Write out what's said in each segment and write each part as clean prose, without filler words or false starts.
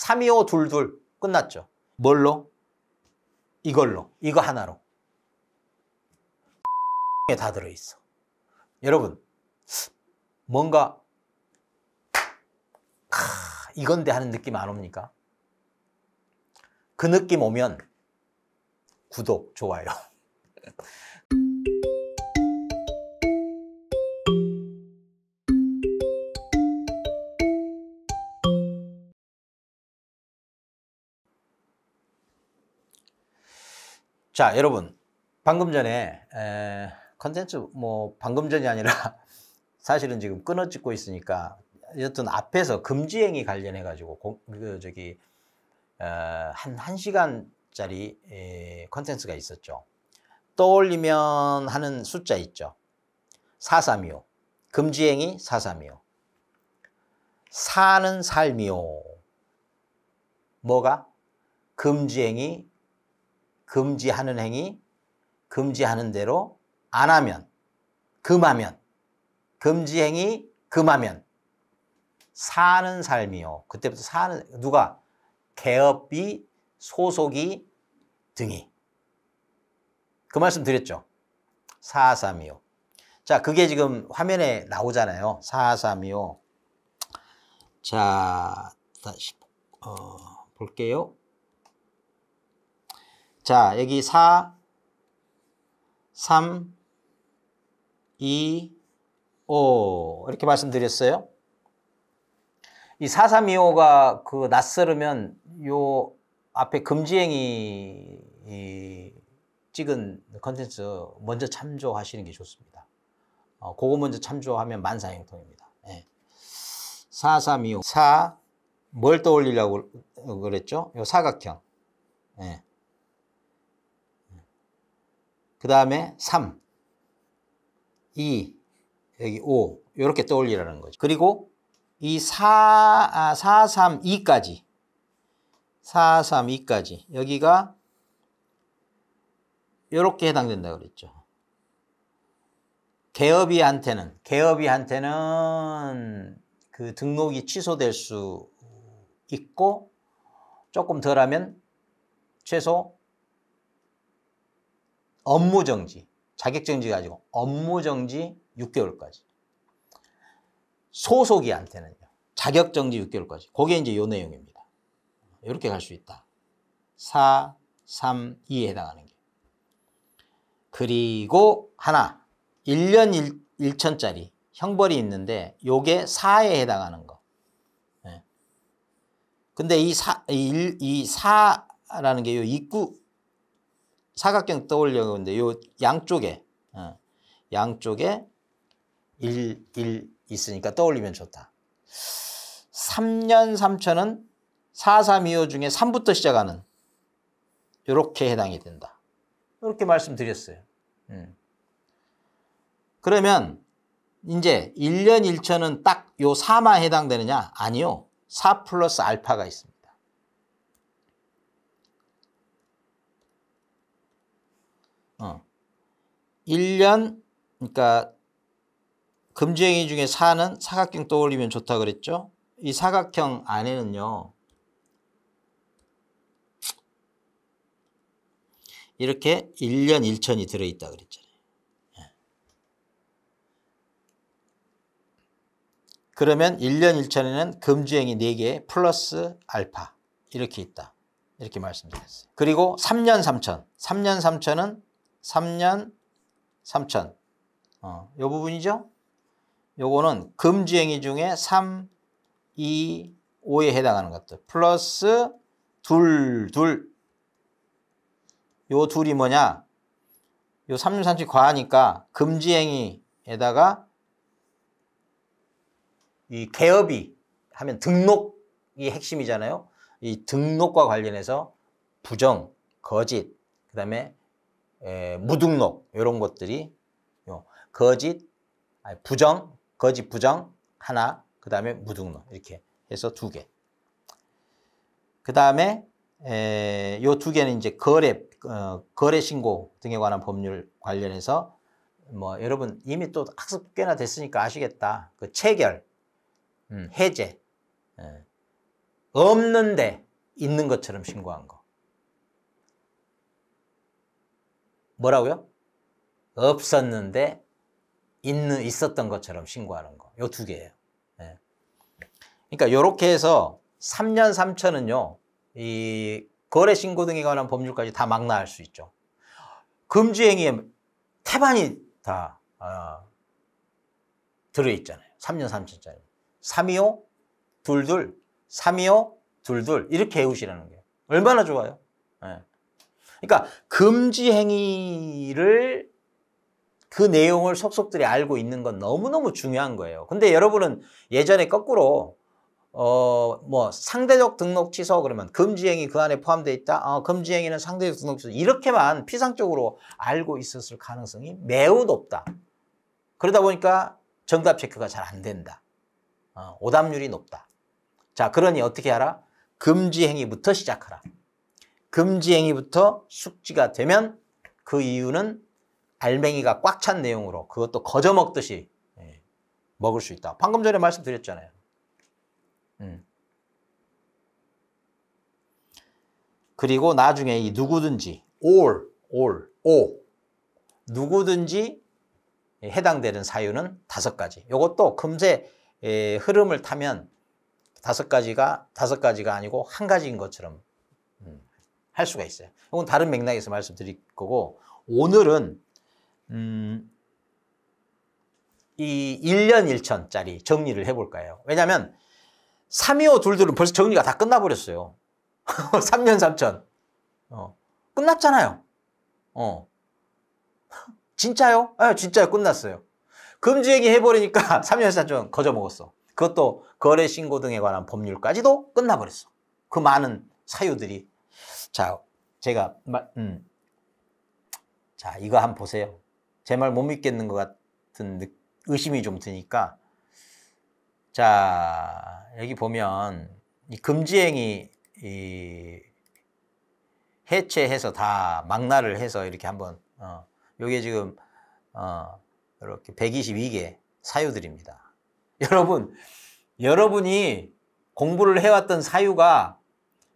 325 22 끝났죠. 뭘로? 이걸로. 이거 하나로. 에 다 들어있어. 여러분 뭔가 이건데 하는 느낌 안 옵니까? 그 느낌 오면 구독, 좋아요. 자, 여러분 방금 전에 컨텐츠 뭐 방금 전이 아니라 사실은 지금 끊어 찍고 있으니까 여튼 앞에서 금지행위 관련해 가지고 한 1시간짜리 컨텐츠가 있었죠. 떠올리면 하는 숫자 있죠. 4325 금지행위 4325 사는 삶이요. 뭐가? 금지행위, 금지하는 행위, 금지하는 대로 안 하면, 금하면, 금지행위, 금하면 사는 삶이요. 그때부터 사는, 누가? 개업이, 소속이, 등이. 그 말씀 드렸죠. 4325. 자, 그게 지금 화면에 나오잖아요. 4325. 자, 다시 볼게요. 자, 여기 4, 3, 2, 5 이렇게 말씀드렸어요. 이 4325가 그 낯설으면 요 앞에 금지행위 찍은 컨텐츠 먼저 참조하시는 게 좋습니다. 그거 먼저 참조하면 만사형통입니다. 네. 4325 4 뭘 떠올리려고 그랬죠? 요 사각형. 네. 그 다음에 3, 2, 여기 5 이렇게 떠올리라는 거죠. 그리고 이 432까지 432까지 여기가 이렇게 해당된다고 그랬죠. 개업이한테는 그 등록이 취소될 수 있고 조금 덜하면 최소 업무정지, 자격정지가 아니고 업무정지 6개월까지. 소속이한테는요. 자격정지 6개월까지. 그게 이제 요 내용입니다. 이렇게 갈 수 있다. 4, 3, 2에 해당하는 게. 그리고 하나 1년 1천짜리 형벌이 있는데 요게 4에 해당하는 거. 네. 근데 이 4라는 게 요 입구 사각형 떠올려고 하는데 요 양쪽에 1, 1 있으니까 떠올리면 좋다. 3년 3천은 4325 중에 3부터 시작하는 이렇게 해당이 된다. 이렇게 말씀드렸어요. 그러면 이제 1년 1천은 딱 요 4만 해당되느냐? 아니요. 4 플러스 알파가 있습니다. 어. 1년 그러니까 금지행위 중에 4는 사각형 떠올리면 좋다 그랬죠? 이 사각형 안에는요. 이렇게 1년 1천이 들어있다 그랬잖아요. 그러면 1년 1천에는 금지행위 4개 플러스 알파 이렇게 있다. 이렇게 말씀드렸어요. 그리고 3년 3천. 3년 3천은 3년 3천. 요 부분이죠? 요거는 금지행위 중에 3, 2, 5에 해당하는 것들. 플러스 둘. 요 둘이 뭐냐? 요 3년 3천 과하니까 금지행위에다가 이 개업이 하면 등록이 핵심이잖아요. 이 등록과 관련해서 부정, 거짓, 그 다음에 무등록 이런 것들이 거짓, 부정, 거짓 부정 하나, 그 다음에 무등록 이렇게 해서 2개. 그 다음에 요 2개는 이제 거래 신고 등에 관한 법률 관련해서 뭐 여러분 이미 또 학습 꽤나 됐으니까 아시겠다. 그 체결, 해제, 없는데 있는 것처럼 신고한 거. 뭐라고요? 없었는데 있었던 것처럼 신고하는 거. 요 두 개예요. 네. 그러니까 요렇게 해서 3년 3천은요. 이 거래 신고 등에 관한 법률까지 다 망라할 수 있죠. 금지행위에 태반이 다 들어있잖아요. 3년 3천짜리. 325, 22, 325, 22 이렇게 해오시라는 거예요. 얼마나 좋아요. 네. 그러니까 금지행위를 그 내용을 속속들이 알고 있는 건 너무너무 중요한 거예요. 근데 여러분은 예전에 거꾸로 뭐 상대적 등록 취소 그러면 금지행위 그 안에 포함되어 있다. 금지행위는 상대적 등록 취소 이렇게만 피상적으로 알고 있었을 가능성이 매우 높다. 그러다 보니까 정답 체크가 잘 안 된다. 오답률이 높다. 자, 그러니 어떻게 하라? 금지행위부터 시작하라. 금지행위부터 숙지가 되면 그 이유는 알맹이가 꽉 찬 내용으로 그것도 거저 먹듯이 먹을 수 있다. 방금 전에 말씀드렸잖아요. 그리고 나중에 이 누구든지 all, 누구든지 해당되는 사유는 5가지. 이것도 금세 흐름을 타면 5가지가 아니고 1가지인 것처럼 할 수가 있어요. 이건 다른 맥락에서 말씀드릴 거고, 오늘은 이 1년 1천짜리 정리를 해볼까요? 왜냐하면 325 둘둘은 벌써 정리가 다 끝나버렸어요. 3년 3천 끝났잖아요. 진짜요? 네, 진짜요. 끝났어요. 금지행위 해버리니까 3년 3천 거저 먹었어. 그것도 거래 신고 등에 관한 법률까지도 끝나버렸어. 그 많은 사유들이. 자, 제가 자, 이거 한번 보세요. 제 말 못 믿겠는 것 같은 의심이 좀 드니까. 자, 여기 보면 이 금지행위 해체해서 다 망라를 해서 이렇게 한번 요게 지금 이렇게 122개 사유들입니다. 여러분이 공부를 해왔던 사유가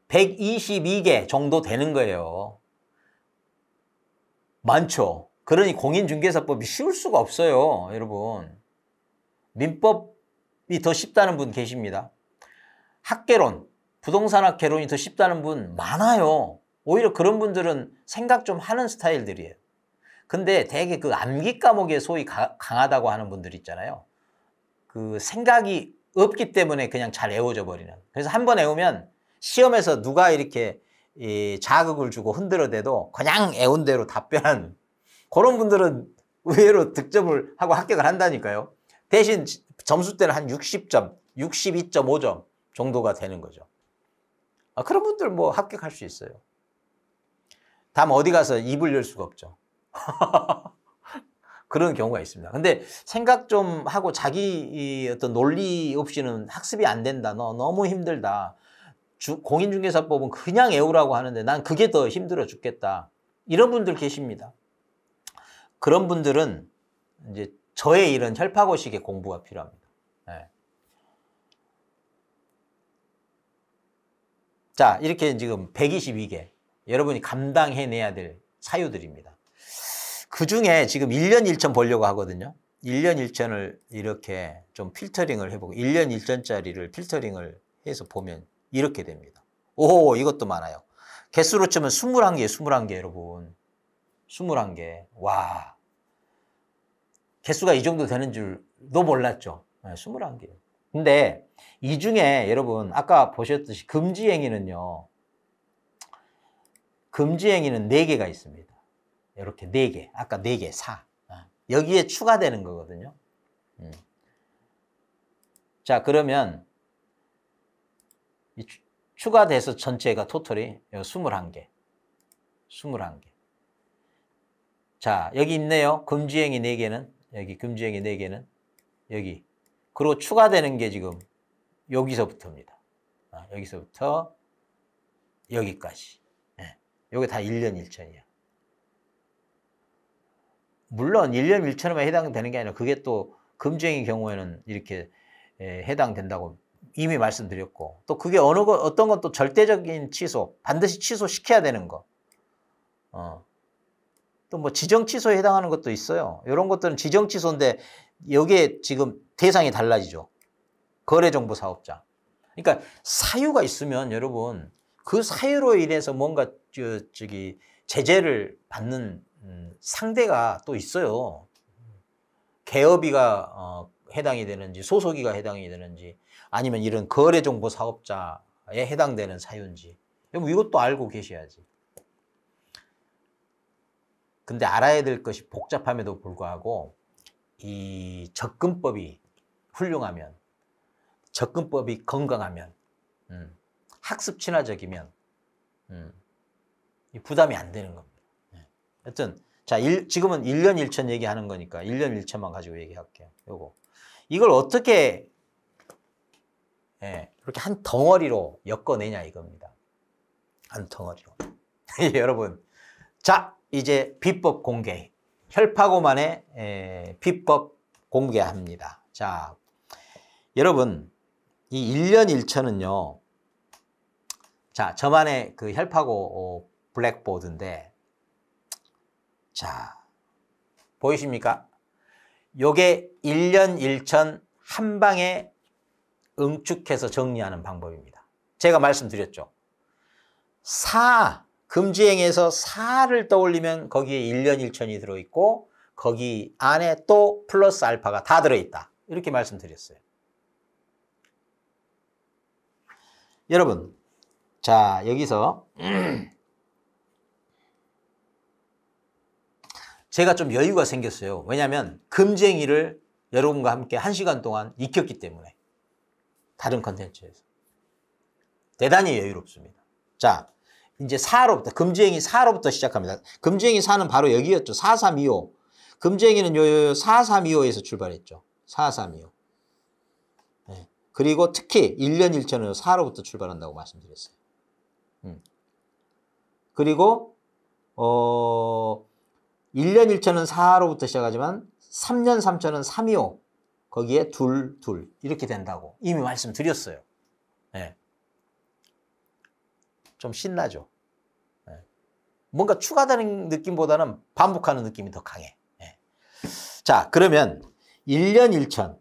122개 정도 되는 거예요. 많죠. 그러니 공인중개사법이 쉬울 수가 없어요, 여러분. 민법이 더 쉽다는 분 계십니다. 학개론, 부동산학 개론이 더 쉽다는 분 많아요. 오히려 그런 분들은 생각 좀 하는 스타일들이에요. 근데 되게 그 암기 과목에 소위 강하다고 하는 분들 있잖아요. 그 생각이 없기 때문에 그냥 잘 외워져 버리는. 그래서 한번 외우면 시험에서 누가 이렇게 자극을 주고 흔들어대도 그냥 외운 대로 답변하는 그런 분들은 의외로 득점을 하고 합격을 한다니까요. 대신 점수대는 한 60점, 62.5점 정도가 되는 거죠. 그런 분들 뭐 합격할 수 있어요. 다음 어디 가서 입을 열 수가 없죠. 그런 경우가 있습니다. 근데 생각 좀 하고 자기 어떤 논리 없이는 학습이 안 된다. 너 너무 힘들다. 공인중개사법은 그냥 외우라고 하는데 난 그게 더 힘들어 죽겠다. 이런 분들 계십니다. 그런 분들은 이제 저의 이런 혈파고식의 공부가 필요합니다. 네. 자, 이렇게 지금 122개 여러분이 감당해내야 될 사유들입니다. 그 중에 지금 1년 1천 보려고 하거든요. 1년 1천을 이렇게 좀 필터링을 해보고 1년 1천짜리를 필터링을 해서 보면 이렇게 됩니다. 오, 이것도 많아요. 개수로 치면 21개, 21개 여러분. 21개. 와. 개수가 이 정도 되는 줄도 몰랐죠. 네, 21개. 근데 이 중에 여러분 아까 보셨듯이 금지행위는요. 금지행위는 4개가 있습니다. 이렇게 4개. 아까 4개, 4. 여기에 추가되는 거거든요. 자, 그러면 추가돼서 전체가 토탈이 21개. 21개. 자, 여기 있네요. 금지행위 4개는. 여기 금지행위 4개는. 여기. 그리고 추가되는 게 지금 여기서부터입니다. 여기서부터 여기까지. 이게 다 1년 1천이야. 물론 1년 1천에만 해당되는 게 아니라 그게 또 금지행위 경우에는 이렇게 해당된다고 이미 말씀드렸고, 또 그게 어떤 건 또 절대적인 취소, 반드시 취소시켜야 되는 거. 또 뭐 지정 취소에 해당하는 것도 있어요. 이런 것들은 지정 취소인데 여기에 지금 대상이 달라지죠. 거래정보 사업자. 그러니까 사유가 있으면 여러분 그 사유로 인해서 뭔가 제재를 받는 상대가 또 있어요. 개업이가 해당이 되는지 소속이가 해당이 되는지 아니면 이런 거래정보 사업자에 해당되는 사유인지 이것도 알고 계셔야지. 근데 알아야 될 것이 복잡함에도 불구하고 이 접근법이 훌륭하면, 접근법이 건강하면, 학습 친화적이면 부담이 안 되는 겁니다. 하여튼 자, 지금은 1년 1천 얘기하는 거니까 1년 1천만 가지고 얘기할게요. 이걸 어떻게 이렇게 한 덩어리로 엮어내냐 이겁니다. 한 덩어리로. 여러분, 자 이제 비법 공개. 혈파고만의 비법 공개합니다. 자, 여러분 이 1년 1천은요. 자, 저만의 그 혈파고 블랙보드인데, 자, 보이십니까? 요게 1년 1천 한 방에 응축해서 정리하는 방법입니다. 제가 말씀드렸죠. 금지행에서 4를 떠올리면 거기에 1년 1천이 들어있고 거기 안에 또 플러스 알파가 다 들어있다. 이렇게 말씀드렸어요. 여러분, 자 여기서 제가 좀 여유가 생겼어요. 왜냐하면 금지행위를 여러분과 함께 1시간 동안 익혔기 때문에. 다른 컨텐츠에서. 대단히 여유롭습니다. 자, 이제 4로부터, 금지행위 4로부터 시작합니다. 금지행위 4는 바로 여기였죠. 4325. 금지행위는 요 4325에서 출발했죠. 4325. 네. 그리고 특히 1년 1천은 4로부터 출발한다고 말씀드렸어요. 그리고 1년 1천은 4로부터 시작하지만 3년 3천은 325. 거기에 둘 이렇게 된다고 이미 말씀드렸어요. 네. 좀 신나죠. 네. 뭔가 추가되는 느낌보다는 반복하는 느낌이 더 강해. 네. 자, 그러면 1년 1천.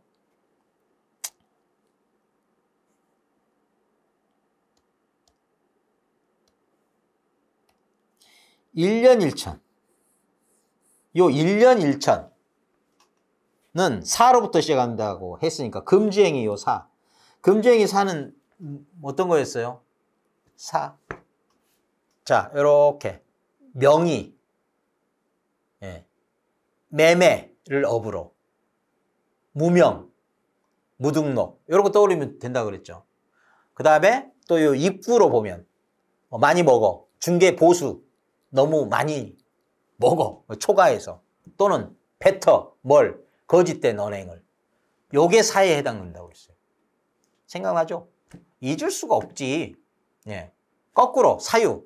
1년 1천. 요 1년 1천은 4로부터 시작한다고 했으니까 금지행위 요 4. 금지행위 4는 어떤 거였어요? 4. 자, 요렇게 명의, 매매를 업으로, 무명, 무등록 이런 거 떠올리면 된다 그랬죠. 그 다음에 또 요 입구로 보면 많이 먹어, 중개 보수, 너무 많이 먹어, 초과해서, 또는 뱉어, 거짓된 언행을, 요게 4에 해당된다고 그랬어요. 생각나죠? 잊을 수가 없지. 예. 거꾸로 사유,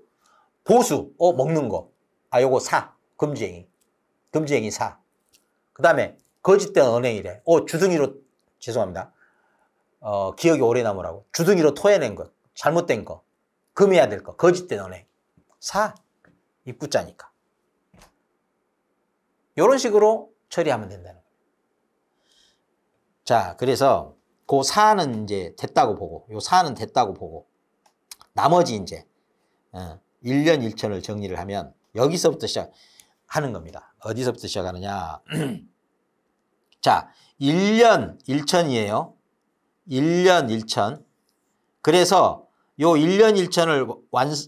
보수, 먹는 거, 요거 4, 금지행위 4. 그 다음에 거짓된 언행이래. 주둥이로, 죄송합니다. 기억이 오래 남으라고. 주둥이로 토해낸 거, 잘못된 거, 금해야 될 거, 거짓된 언행. 4, 입구자니까. 이런 식으로 처리하면 된다는 거예요. 자, 그래서 그 4는 이제 됐다고 보고, 요 4는 됐다고 보고, 나머지 이제 1년 1천을 정리를 하면 여기서부터 시작하는 겁니다. 어디서부터 시작하느냐. 자, 1년 1천이에요. 1년 1천. 그래서 요 1년 1천을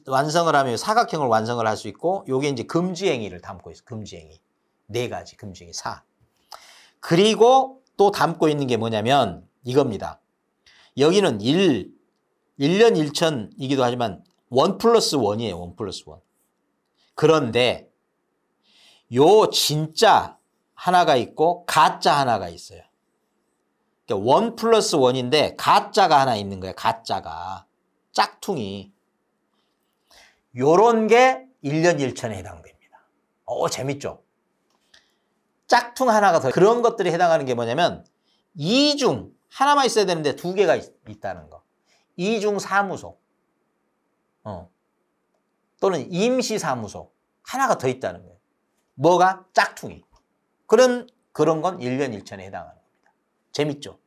완성을 하면 사각형을 완성을 할 수 있고, 요게 이제 금지행위를 담고 있어요. 금지행위. 4가지 금지행위 4. 그리고 또 담고 있는 게 뭐냐면 이겁니다. 여기는 1년 1천이기도 하지만 1+1이에요. 1+1. 그런데 요 진짜 하나가 있고 가짜 하나가 있어요. 그러니까 1+1인데 가짜가 하나 있는 거예요. 가짜가. 짝퉁이. 요런 게 1년 1천에 해당됩니다. 재밌죠? 짝퉁 하나가 더. 그런 것들이 해당하는 게 뭐냐면 2중 하나만 있어야 되는데 두 개가 있다는 거. 이중사무소 또는 임시사무소 하나가 더 있다는 거예요. 뭐가? 짝퉁이. 그런 건 1년 1천에 해당하는 겁니다. 재밌죠?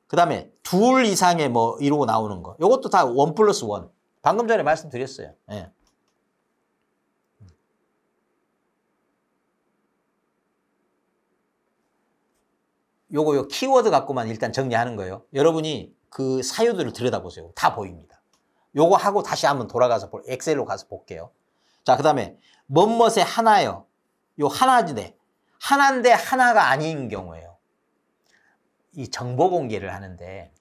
그 다음에 둘 이상의 뭐 이러고 나오는 거. 이것도 다 1+1. 방금 전에 말씀드렸어요. 예. 요 키워드 갖고만 일단 정리하는 거예요. 여러분이 그 사유들을 들여다보세요. 다 보입니다. 요거 하고 다시 한번 돌아가서 엑셀로 가서 볼게요. 자, 그 다음에 뭐뭇의 하나요. 요 하나인데 하나인데 하나가 아닌 경우예요. 이 정보 공개를 하는데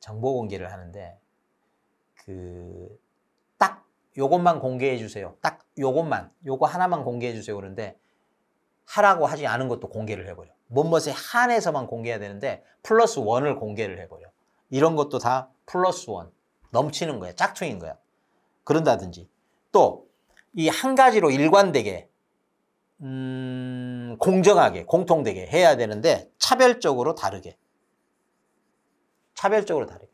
딱 요것만 공개해 주세요. 딱 요거 하나만 공개해 주세요. 그런데 하라고 하지 않은 것도 공개를 해버려. 뭐뭇에 한해서만 공개해야 되는데 +1을 공개를 해버려. 이런 것도 다 +1 넘치는 거야. 짝퉁인 거야. 그런다든지 또 이 한 가지로 일관되게 공정하게 공통되게 해야 되는데 차별적으로 다르게 그러니까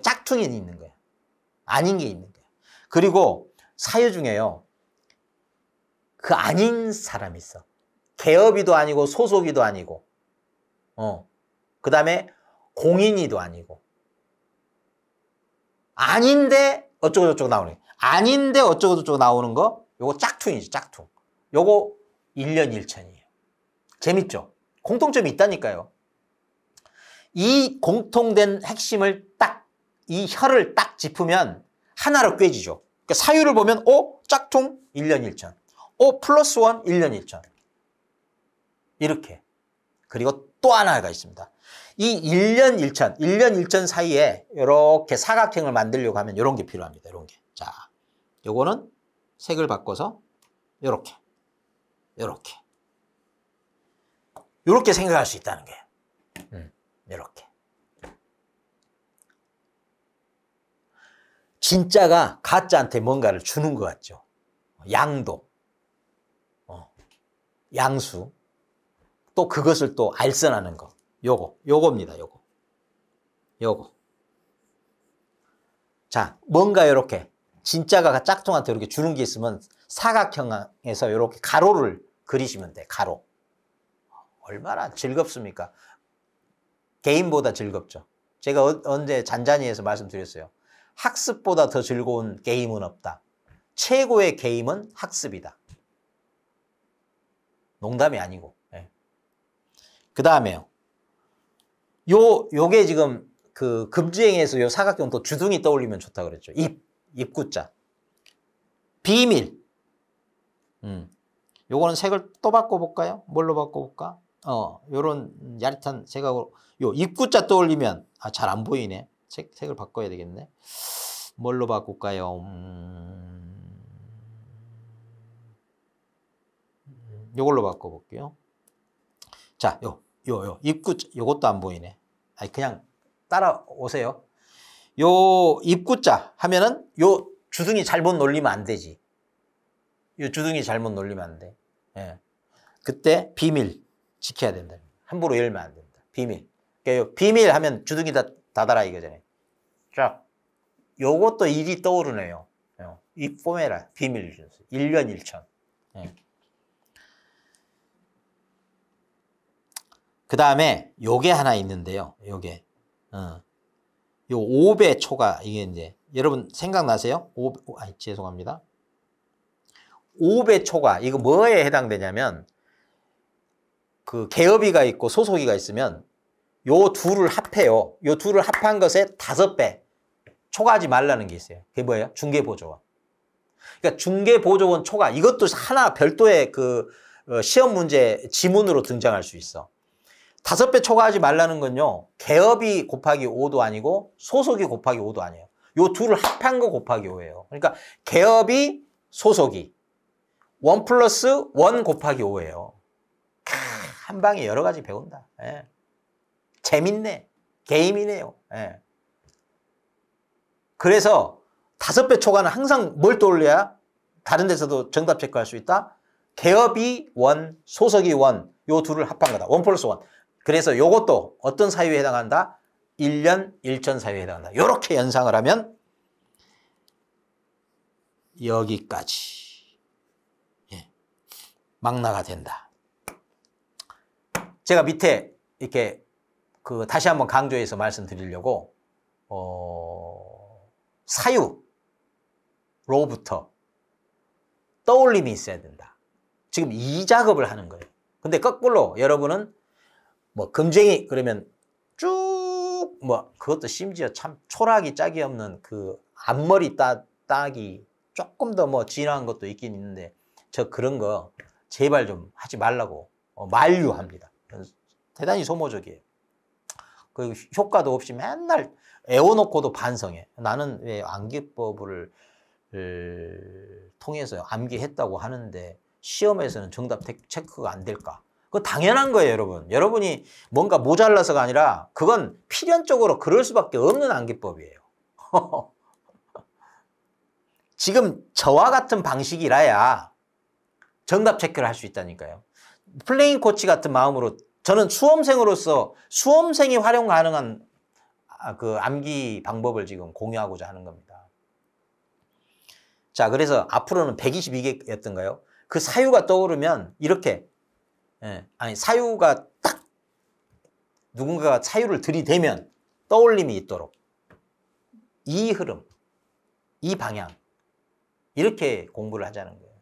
짝퉁이 있는 거야. 아닌 게 있는 거야. 그리고 사유 중에요. 그 아닌 사람이 있어. 개업이도 아니고 소속이도 아니고 그 다음에 공인이도 아니고 아닌데 어쩌고저쩌고 나오는 거. 아닌데 어쩌고저쩌고 나오는 거 요거 짝퉁이지. 짝퉁. 요거 1년 1천이에요. 재밌죠? 공통점이 있다니까요. 이 공통된 핵심을 이 혀를 딱 짚으면 하나로 꿰지죠. 그러니까 사유를 보면 짝퉁 1년 1천. +1 1년 1천. 이렇게. 그리고 또 하나가 있습니다. 이 1년 1천 사이에 이렇게 사각형을 만들려고 하면 이런 게 필요합니다. 이런 게. 자, 요거는 색을 바꿔서 이렇게 생각할 수 있다는 거예요. 이렇게. 진짜가 가짜한테 뭔가를 주는 것 같죠. 양도, 양수, 또 그것을 또 알선하는 거. 요겁니다. 요거. 자, 뭔가 이렇게 진짜가 짝퉁한테 이렇게 주는 게 있으면 사각형에서 이렇게 가로를 그리시면 돼. 가로. 얼마나 즐겁습니까? 게임보다 즐겁죠. 제가 언제 잔잔히해서 말씀드렸어요. 학습보다 더 즐거운 게임은 없다. 최고의 게임은 학습이다. 농담이 아니고. 네. 그 다음에요. 요게 지금 그 금주행에서 요 사각형 또 주둥이 떠올리면 좋다 그랬죠. 입구자. 비밀. 요거는 색을 또 바꿔볼까요? 뭘로 바꿔볼까? 요런 야릿한 색하고 요 입구자 떠올리면 잘 안 보이네. 색을 바꿔야 되겠네. 뭘로 바꿀까요? 요걸로 바꿔볼게요. 자, 요 입구자 요것도 안 보이네. 그냥 따라오세요. 요 입구자 하면은 요 주둥이 잘못 놀리면 안 되지. 요 주둥이 잘못 놀리면 안 돼. 예. 그때 비밀 지켜야 된다. 함부로 열면 안 된다. 비밀. 그러니까 비밀 하면 주둥이 닫아라 이거잖아요. 자, 요것도 일이 떠오르네요. 이 포메라 비밀 준수 1년 1천. 예. 그 다음에 요게 하나 있는데요. 요게 요 5배 초과 이게 이제 여러분 생각나세요? 죄송합니다. 5배 초과 이거 뭐에 해당되냐면 그 개업이가 있고 소속이가 있으면 요 둘을 합해요. 요 둘을 합한 것에 5배 초과하지 말라는 게 있어요. 그게 뭐예요? 중개보조원. 그러니까 중개보조원 초과 이것도 하나 별도의 그 시험 문제 지문으로 등장할 수 있어. 5배 초과하지 말라는 건요. 개업이 곱하기 5도 아니고 소속이 곱하기 5도 아니에요. 요 둘을 합한 거 곱하기 5예요. 그러니까 개업이 소속이 1+1 곱하기 5예요. 한 방에 여러 가지 배운다. 예. 재밌네. 게임이네요. 예. 그래서 5배 초과는 항상 뭘 떠올려야 다른 데서도 정답 체크할 수 있다? 개업이 1, 소속이 1, 요 둘을 합한 거다. 1+1. 그래서 요것도 어떤 사유에 해당한다? 1년 1천 사유에 해당한다. 이렇게 연상을 하면 여기까지 망라가 된다. 제가 밑에 이렇게 다시 한번 강조해서 말씀드리려고 사유로부터 떠올림이 있어야 된다. 지금 이 작업을 하는 거예요. 근데 거꾸로 여러분은 뭐 금쟁이 그러면 쭉 그것도 심지어 참 초락이 짝이 없는 그 앞머리 따기 조금 더 진한 것도 있긴 있는데 저 그런 거 제발 좀 하지 말라고 만류합니다. 대단히 소모적이에요. 그 효과도 없이 맨날 애워놓고도 반성해. 나는 왜 암기법을 통해서 암기했다고 하는데 시험에서는 정답 체크가 안 될까? 그거 당연한 거예요, 여러분. 여러분이 뭔가 모자라서가 아니라 그건 필연적으로 그럴 수밖에 없는 암기법이에요. 지금 저와 같은 방식이라야 정답 체크를 할 수 있다니까요. 플레잉 코치 같은 마음으로 저는 수험생으로서 수험생이 활용 가능한 그 암기 방법을 지금 공유하고자 하는 겁니다. 자, 그래서 앞으로는 122개였던가요? 그 사유가 떠오르면 이렇게 사유가 딱 누군가가 사유를 들이대면 떠올림이 있도록 이 흐름, 이 방향 이렇게 공부를 하자는 거예요.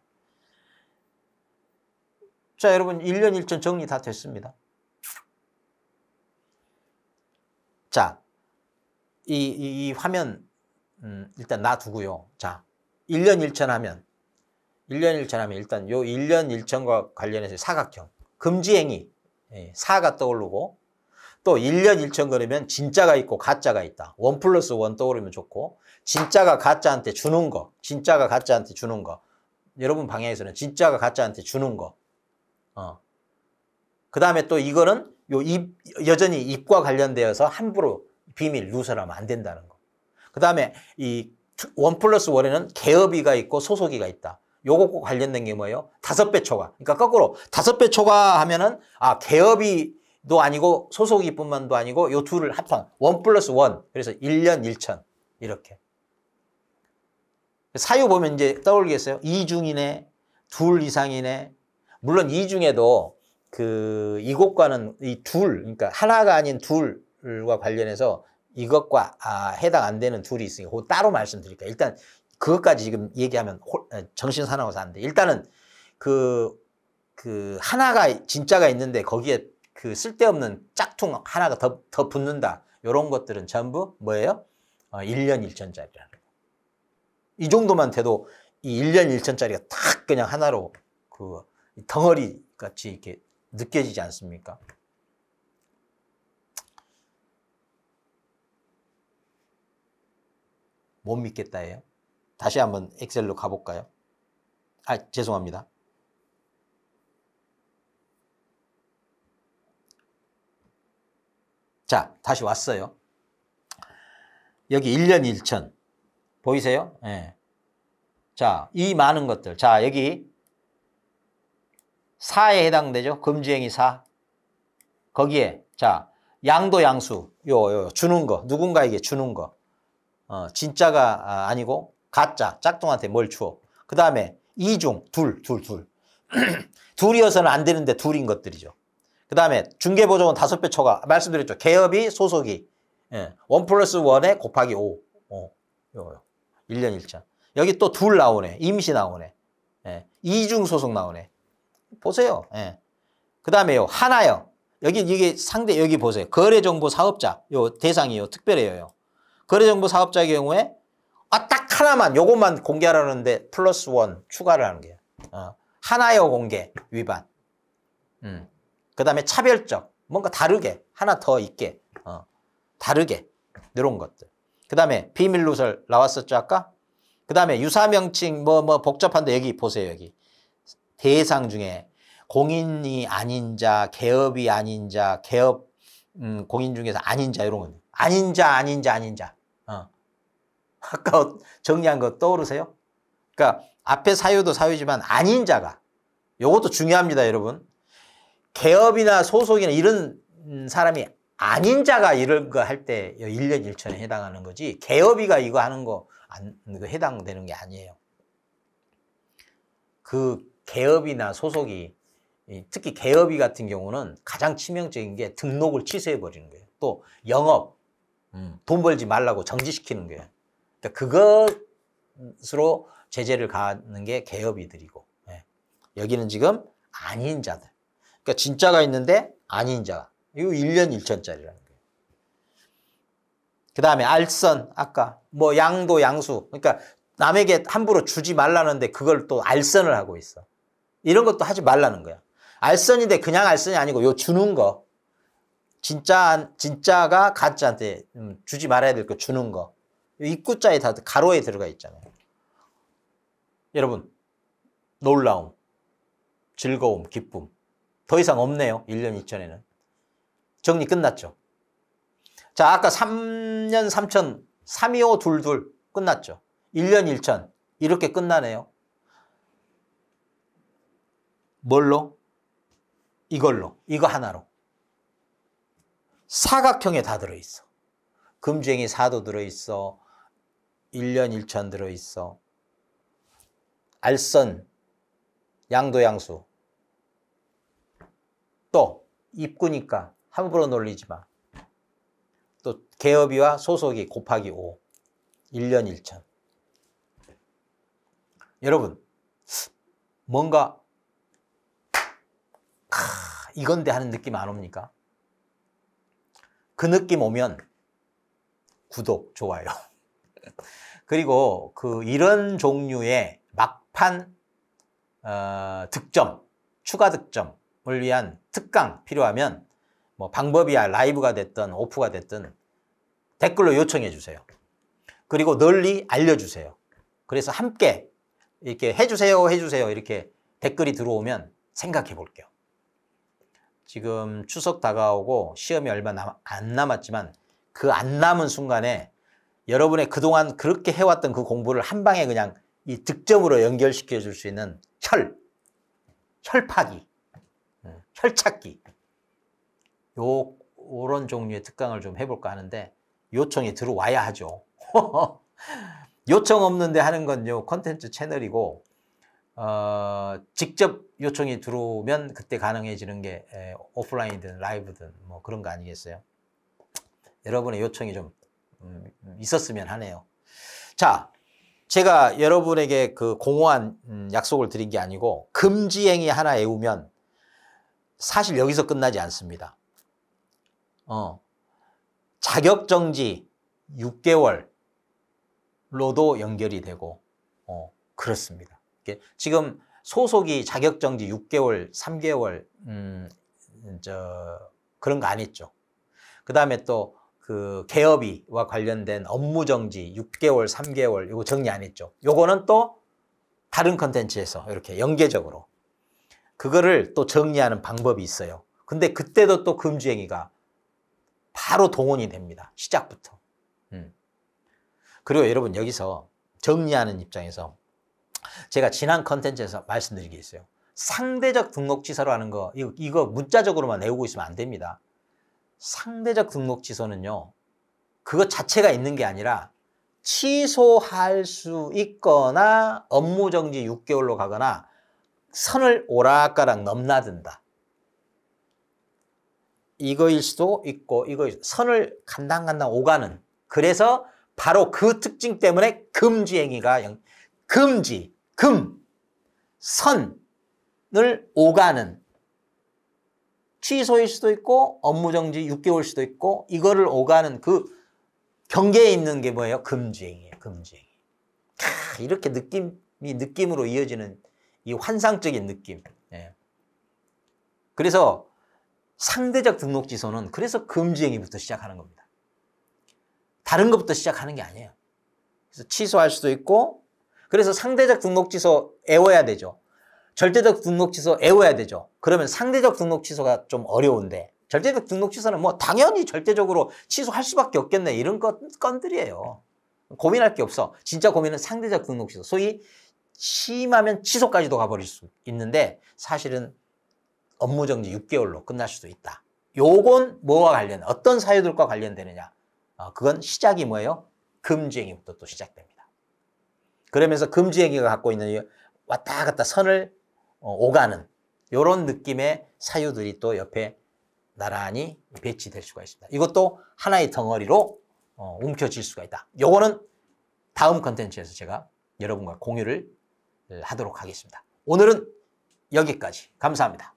자, 여러분 1년 1천 정리 다 됐습니다. 자, 이 화면 일단 놔두고요. 자, 1년 1천 하면 일단 요 1년 1천과 관련해서 사각형, 금지행위, 사가 떠오르고 또 1년 1천 그러면 진짜가 있고 가짜가 있다. 1 플러스 1 떠오르면 좋고 진짜가 가짜한테 주는 거, 여러분 방향에서는 진짜가 가짜한테 주는 거. 그 다음에 또 이거는 여전히 입과 관련되어서 함부로 비밀 누설하면 안 된다는 거. 그 다음에 이 1 플러스 1에는 개업이가 있고 소속이가 있다. 요것과 관련된 게 뭐예요? 5배 초과. 그러니까 거꾸로 5배 초과하면은 개업이도 아니고 소속이뿐만도 아니고 요 둘을 합한 1 플러스 1. 그래서 1년 1천 이렇게. 사유 보면 이제 떠올리겠어요? 2중이네, 2 이상이네. 물론 이 중에도 이것과는 이 둘, 그러니까 하나가 아닌 둘과 관련해서 이것과 해당 안 되는 둘이 있으니까 그거 따로 말씀드릴게요. 일단 그것까지 지금 얘기하면 정신 사나워서 안 돼. 일단은 하나가 진짜가 있는데 거기에 쓸데없는 짝퉁 하나가 더 붙는다. 이런 것들은 전부 뭐예요? 1년 1천짜리라는 거. 이 정도만 돼도 이 1년 1천짜리가 딱 그냥 하나로 덩어리 같이 이렇게 느껴지지 않습니까? 못 믿겠다예요. 다시 한번 엑셀로 가볼까요? 죄송합니다. 자, 다시 왔어요. 여기 1년 1천 보이세요? 네. 자, 이 많은 것들. 자, 여기 4에 해당되죠? 금지행위 4. 거기에 자, 양도 양수. 요 주는 거. 누군가에게 주는 거. 진짜가 아니고 가짜. 짝퉁한테 뭘 줘. 그 다음에 이중. 둘. 둘이어서는 안 되는데 둘인 것들이죠. 그 다음에 중개보조원 5배 초과. 말씀드렸죠. 개업이 소속이 1 플러스 1에 곱하기 5. 1년 1천. 여기 또 둘 나오네. 임시 나오네. 이중 소속 나오네. 보세요. 그 다음에요. 하나요. 여기 이게 상대 여기 보세요. 거래정보 사업자. 요 대상이요. 특별해요. 거래정보 사업자의 경우에 딱 하나만 요것만 공개하라는데 플러스 1 추가를 하는 거예요. 하나요 공개 위반. 그 다음에 차별적. 뭔가 다르게 하나 더 있게 다르게 이런 것들. 그 다음에 비밀 누설 나왔었죠 아까? 그 다음에 유사명칭 뭐 복잡한데 여기 보세요. 여기 대상 중에 공인이 아닌 자, 개업이 아닌 자, 개업 공인 중에서 아닌 자 이런 거. 아닌 자. 아까 정리한 거 떠오르세요? 그러니까 앞에 사유도 사유지만 아닌 자가 요것도 중요합니다, 여러분. 개업이나 소속이나 이런 사람이 아닌 자가 이런 거 할 때 1년 1천에 해당하는 거지 개업이가 이거 하는 거 해당되는 게 아니에요. 그 개업이나 소속이 특히 개업이 같은 경우는 가장 치명적인 게 등록을 취소해 버리는 거예요. 또 영업, 돈 벌지 말라고 정지시키는 거예요. 그러니까 그것으로 제재를 가하는 게 개업이들이고, 예. 여기는 지금 아닌 자들. 그러니까 진짜가 있는데 아닌 자. 이거 1년 1천짜리라는 거예요. 그 다음에 알선, 아까 뭐 양도 양수. 그러니까 남에게 함부로 주지 말라는데 그걸 또 알선을 하고 있어. 이런 것도 하지 말라는 거야. 알선인데 그냥 알선이 아니고 요 주는 거. 진짜가 가짜한테 주지 말아야 될 거 주는 거. 입구자에 다 가로에 들어가 있잖아요. 여러분, 놀라움, 즐거움, 기쁨. 더 이상 없네요. 1년 2천에는. 정리 끝났죠. 자, 아까 3년 3천, 325 22 끝났죠. 1년 1천. 이렇게 끝나네요. 뭘로? 이걸로. 이거 하나로. 사각형에 다 들어있어. 금주행이 4도 들어있어. 1년 1천 들어있어. 알선, 양도 양수. 또 입구니까 함부로 놀리지 마. 또 개업이와 소속이 곱하기 5. 1년 1천. 여러분, 뭔가 이건데 하는 느낌 안 옵니까? 그 느낌 오면 구독, 좋아요. 그리고 이런 종류의 막판 득점, 추가 득점을 위한 특강 필요하면 뭐 방법이야 라이브가 됐든 오프가 됐든 댓글로 요청해 주세요. 그리고 널리 알려주세요. 그래서 함께 이렇게 해주세요 이렇게 댓글이 들어오면 생각해 볼게요. 지금 추석 다가오고 시험이 얼마 안 남았지만 그 안 남은 순간에 여러분의 그동안 그렇게 해왔던 그 공부를 한 방에 그냥 이 득점으로 연결시켜 줄 수 있는 혈파기, 혈찾기 요런 종류의 특강을 좀 해볼까 하는데 요청이 들어와야 하죠. 요청 없는데 하는 건요 콘텐츠 채널이고 직접 요청이 들어오면 그때 가능해지는 게 오프라인이든 라이브든 뭐 그런 거 아니겠어요? 여러분의 요청이 좀 있었으면 하네요. 자, 제가 여러분에게 그 공허한 약속을 드린 게 아니고 금지행위 하나 외우면 사실 여기서 끝나지 않습니다. 자격정지 6개월로도 연결이 되고 그렇습니다. 지금 소속이 자격정지 6개월, 3개월 그런 거 안 했죠. 그 다음에 또 그 개업이와 관련된 업무정지 6개월, 3개월 이거 정리 안 했죠. 요거는 또 다른 컨텐츠에서 이렇게 연계적으로 그거를 또 정리하는 방법이 있어요. 근데 그때도 또 금주행위가 바로 동원이 됩니다. 시작부터. 그리고 여러분 여기서 정리하는 입장에서 제가 지난 컨텐츠에서 말씀드린 게 있어요. 상대적 등록 취소라는 거 이거 문자적으로만 외우고 있으면 안 됩니다. 상대적 등록 취소는요. 그것 자체가 있는 게 아니라 취소할 수 있거나 업무정지 6개월로 가거나 선을 오락가락 넘나든다. 이거일 수도 있고 선을 간당간당 오가는 그래서 바로 그 특징 때문에 금지행위가 선을 오가는 취소일 수도 있고 업무정지 6개월 수도 있고 이거를 오가는 그 경계에 있는 게 뭐예요? 금지행위예요. 금지행위. 이렇게 느낌으로 이어지는 이 환상적인 느낌. 예. 그래서 상대적 등록 취소는 그래서 금지행위부터 시작하는 겁니다. 다른 것부터 시작하는 게 아니에요. 그래서 취소할 수도 있고 그래서 상대적 등록 취소 애워야 되죠. 절대적 등록 취소 애워야 되죠. 그러면 상대적 등록 취소가 좀 어려운데 절대적 등록 취소는 뭐 당연히 절대적으로 취소할 수밖에 없겠네 이런 건들이에요. 고민할 게 없어. 진짜 고민은 상대적 등록 취소. 소위 심하면 취소까지도 가버릴 수 있는데 사실은 업무정지 6개월로 끝날 수도 있다. 요건 뭐와 관련, 어떤 사유들과 관련되느냐? 그건 시작이 뭐예요? 금주행위부터 또 시작됩니다. 그러면서 금주행위가 갖고 있는 왔다 갔다 선을 오가는 이런 느낌의 사유들이 또 옆에 나란히 배치될 수가 있습니다. 이것도 하나의 덩어리로 움켜질 수가 있다. 요거는 다음 컨텐츠에서 제가 여러분과 공유를 하도록 하겠습니다. 오늘은 여기까지. 감사합니다.